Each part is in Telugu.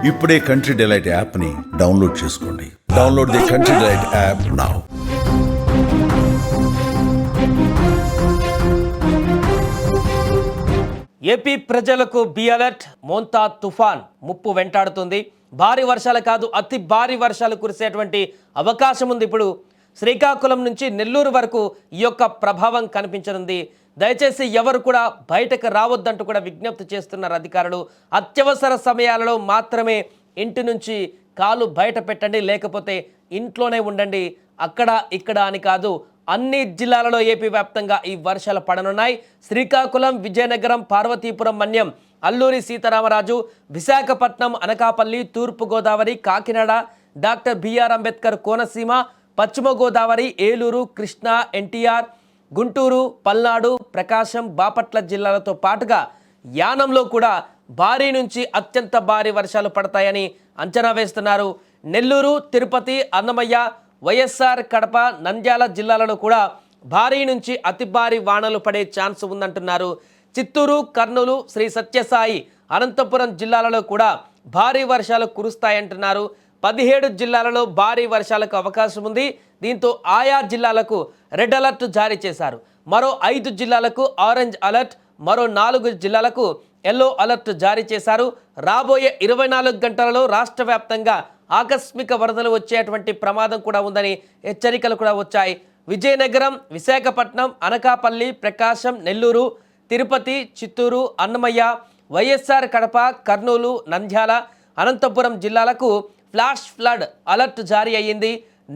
ఇప్పుడే కంట్రీ డిలైట్ యాప్ని డౌన్లోడ్ చేసుకోండి. Download the country delight app now. AP ప్రజలకు బి అలర్ట్. మోంతా తుఫాన్ ముప్పు వెంటాడుతుంది. భారీ వర్షాలు కాదు, అతి భారీ వర్షాలు కురిసేటువంటి అవకాశం ఉంది. ఇప్పుడు శ్రీకాకుళం నుంచి నెల్లూరు వరకు ఈ యొక్క ప్రభావం కనిపించనుంది. దయచేసి ఎవరు కూడా బయటకు రావద్దంటూ కూడా విజ్ఞప్తి చేస్తున్నారు అధికారులు. అత్యవసర సమయాలలో మాత్రమే ఇంటి నుంచి కాలు బయట పెట్టండి, లేకపోతే ఇంట్లోనే ఉండండి. అక్కడ ఇక్కడ అని కాదు, అన్ని జిల్లాలలో ఏపీ వ్యాప్తంగా ఈ వర్షాలు పడనున్నాయి. శ్రీకాకుళం, విజయనగరం, పార్వతీపురం, మన్యం, అల్లూరి సీతారామరాజు, విశాఖపట్నం, అనకాపల్లి, తూర్పుగోదావరి, కాకినాడ, డాక్టర్ బిఆర్ అంబేద్కర్ కోనసీమ, పశ్చిమ గోదావరి, ఏలూరు, కృష్ణా, ఎన్టీఆర్, గుంటూరు, పల్నాడు, ప్రకాశం, బాపట్ల జిల్లాలతో పాటుగా యానంలో కూడా భారీ నుంచి అత్యంత భారీ వర్షాలు పడతాయని అంచనా వేస్తున్నారు. నెల్లూరు, తిరుపతి, అన్నమయ్య, వైఎస్ఆర్, కడప, నంద్యాల జిల్లాలలో కూడా భారీ నుంచి అతి భారీ వానలు పడే ఛాన్స్ ఉందంటున్నారు. చిత్తూరు, కర్నూలు, శ్రీ సత్యసాయి, అనంతపురం జిల్లాలలో కూడా భారీ వర్షాలు కురుస్తాయంటున్నారు. 17 జిల్లాలలో భారీ వర్షాలకు అవకాశం ఉంది. దీంతో ఆయా జిల్లాలకు రెడ్ అలర్ట్ జారీ చేశారు. మరో 5 జిల్లాలకు ఆరెంజ్ అలర్ట్, మరో 4 జిల్లాలకు ఎల్లో అలర్ట్ జారీ చేశారు. రాబోయే 24 గంటలలో రాష్ట్ర వ్యాప్తంగా ఆకస్మిక వరదలు వచ్చేటువంటి ప్రమాదం కూడా ఉందని హెచ్చరికలు కూడా వచ్చాయి. విజయనగరం, విశాఖపట్నం, అనకాపల్లి, ప్రకాశం, నెల్లూరు, తిరుపతి, చిత్తూరు, అన్నమయ్య, వైఎస్ఆర్, కడప, కర్నూలు, నంద్యాల, అనంతపురం జిల్లాలకు ఫ్లాష్ ఫ్లడ్ అలర్ట్ జారీ అయ్యింది.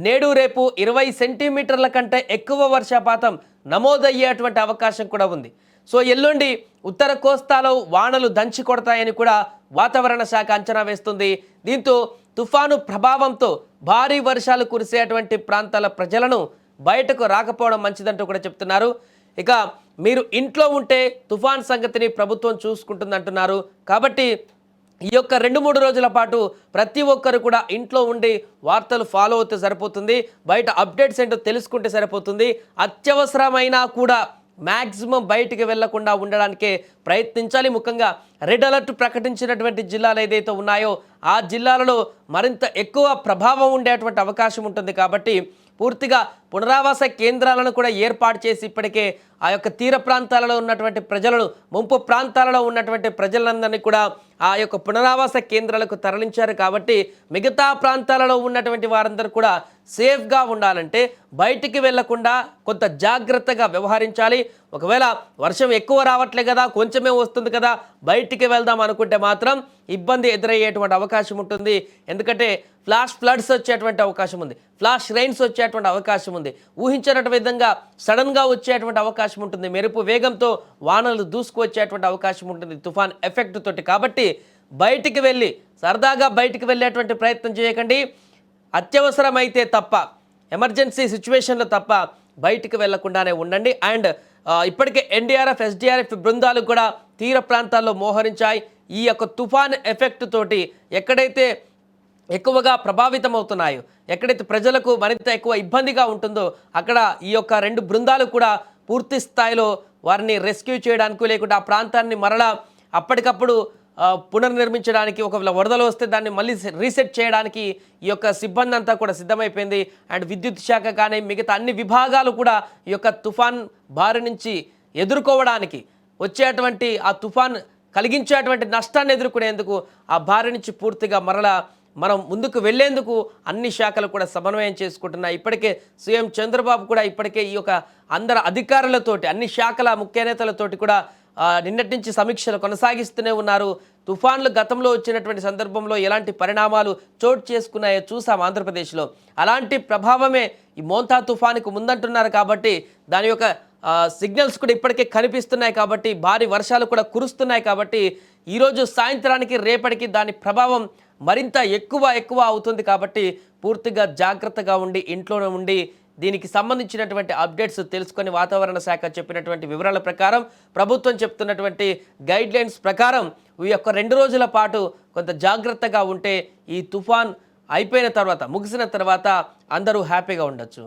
నేడు రేపు 20 సెంటీమీటర్ల కంటే ఎక్కువ వర్షపాతం నమోదయ్యేటువంటి అవకాశం కూడా ఉంది. సో ఎల్లుండి ఉత్తర కోస్తాలో వానలు దంచి కొడతాయని కూడా వాతావరణ శాఖ అంచనా వేస్తుంది. దీంతో తుఫాను ప్రభావంతో భారీ వర్షాలు కురిసేటువంటి ప్రాంతాల ప్రజలను బయటకు రాకపోవడం మంచిదంటూ కూడా చెప్తున్నారు. ఇక మీరు ఇంట్లో ఉంటే తుఫాన్ సంగతిని ప్రభుత్వం చూసుకుంటుందంటున్నారు. కాబట్టి ఈ యొక్క 2-3 రోజుల పాటు ప్రతి ఒక్కరు కూడా ఇంట్లో ఉండి వార్తలు ఫాలో అవుతే సరిపోతుంది. బయట అప్డేట్స్ ఏంటో తెలుసుకుంటే సరిపోతుంది. అత్యవసరమైనా కూడా మ్యాక్సిమం బయటికి వెళ్లకుండా ఉండడానికే ప్రయత్నించాలి. ముఖ్యంగా రెడ్ అలర్ట్ ప్రకటించినటువంటి జిల్లాలు ఏదైతే ఉన్నాయో ఆ జిల్లాలలో మరింత ఎక్కువ ప్రభావం ఉండేటువంటి అవకాశం ఉంటుంది. కాబట్టి పూర్తిగా పునరావాస కేంద్రాలను కూడా ఏర్పాటు చేసి ఇప్పటికే ఆ యొక్క తీర ప్రాంతాలలో ఉన్నటువంటి ప్రజలను, ముంపు ప్రాంతాలలో ఉన్నటువంటి ప్రజలందరినీ కూడా ఆ యొక్క పునరావాస కేంద్రాలకు తరలించారు. కాబట్టి మిగతా ప్రాంతాలలో ఉన్నటువంటి వారందరూ కూడా సేఫ్గా ఉండాలంటే బయటికి వెళ్లకుండా కొంత జాగ్రత్తగా వ్యవహరించాలి. ఒకవేళ వర్షం ఎక్కువ రావట్లే కదా, కొంచెమే వస్తుంది కదా, బయటికి వెళ్దాం అనుకుంటే మాత్రం ఇబ్బంది ఎదురయ్యేటువంటి అవకాశం ఉంటుంది. ఎందుకంటే ఫ్లాష్ ఫ్లడ్స్ వచ్చేటువంటి అవకాశం ఉంది, ఫ్లాష్ రైన్స్ వచ్చేటువంటి అవకాశం ఉంది, ఊహించినటువంటి విధంగా సడన్గా వచ్చేటువంటి అవకాశం ఉంటుంది, మెరుపు వేగంతో వానలు దూసుకువచ్చేటువంటి అవకాశం ఉంటుంది తుఫాన్ ఎఫెక్ట్ తోటి. కాబట్టి బయటికి వెళ్ళి సరదాగా బయటికి వెళ్ళేటువంటి ప్రయత్నం చేయకండి. అత్యవసరమైతే తప్ప, ఎమర్జెన్సీ సిచ్యువేషన్లో తప్ప బయటికి వెళ్లకుండానే ఉండండి. అండ్ ఇప్పటికే ఎన్డీఆర్ఎఫ్, ఎస్డీఆర్ఎఫ్ బృందాలు కూడా తీర ప్రాంతాల్లో మోహరించాయి. ఈ యొక్క తుఫాన్ ఎఫెక్ట్ తోటి ఎక్కడైతే ఎక్కువగా ప్రభావితం అవుతున్నాయో, ఎక్కడైతే ప్రజలకు మరింత ఎక్కువ ఇబ్బందిగా ఉంటుందో అక్కడ ఈ యొక్క 2 బృందాలు కూడా పూర్తి స్థాయిలో వారిని రెస్క్యూ చేయడానికి, లేకుంటే ఆ ప్రాంతాన్ని మరలా అప్పటికప్పుడు పునర్నిర్మించడానికి, ఒకవేళ వరదలు వస్తే దాన్ని మళ్ళీ రీసెట్ చేయడానికి ఈ యొక్క సిబ్బంది అంతా కూడా సిద్ధమైపోయింది. అండ్ విద్యుత్ శాఖ కానీ మిగతా అన్ని విభాగాలు కూడా ఈ యొక్క తుఫాన్ బారి నుంచి ఎదుర్కోవడానికి, వచ్చేటువంటి ఆ తుఫాన్ కలిగించేటువంటి నష్టాన్ని ఎదుర్కొనేందుకు, ఆ బారి నుంచి పూర్తిగా మరలా మనం ముందుకు వెళ్లేందుకు అన్ని శాఖలు కూడా సమన్వయం చేసుకుంటున్నాయి. ఇప్పటికే సీఎం చంద్రబాబు కూడా ఇప్పటికే ఈ యొక్క అందరు అధికారులతోటి, అన్ని శాఖల ముఖ్య నేతలతోటి కూడా నిన్నటి నుంచి సమీక్షలు కొనసాగిస్తూనే ఉన్నారు. తుఫాన్లు గతంలో వచ్చినటువంటి సందర్భంలో ఎలాంటి పరిణామాలు చోటు చేసుకున్నాయో చూసాం ఆంధ్రప్రదేశ్లో. అలాంటి ప్రభావమే ఈ మోంతా తుఫానుకు ముందంటున్నారు. కాబట్టి దాని యొక్క సిగ్నల్స్ కూడా ఇప్పటికే కనిపిస్తున్నాయి. కాబట్టి భారీ వర్షాలు కూడా కురుస్తున్నాయి. కాబట్టి ఈరోజు సాయంత్రానికి, రేపటికి దాని ప్రభావం మరింత ఎక్కువ అవుతుంది. కాబట్టి పూర్తిగా జాగ్రత్తగా ఉండి ఇంట్లోనే ఉండి దీనికి సంబంధించినటువంటి అప్డేట్స్ తెలుసుకొని వాతావరణ శాఖ చెప్పినటువంటి వివరాల ప్రకారం, ప్రభుత్వం చెప్తున్నటువంటి గైడ్లైన్స్ ప్రకారం ఈ యొక్క 2 రోజుల పాటు కొంత జాగ్రత్తగా ఉంటే ఈ తుఫాన్ అయిపోయిన తర్వాత, ముగిసిన తర్వాత అందరూ హ్యాపీగా ఉండొచ్చు.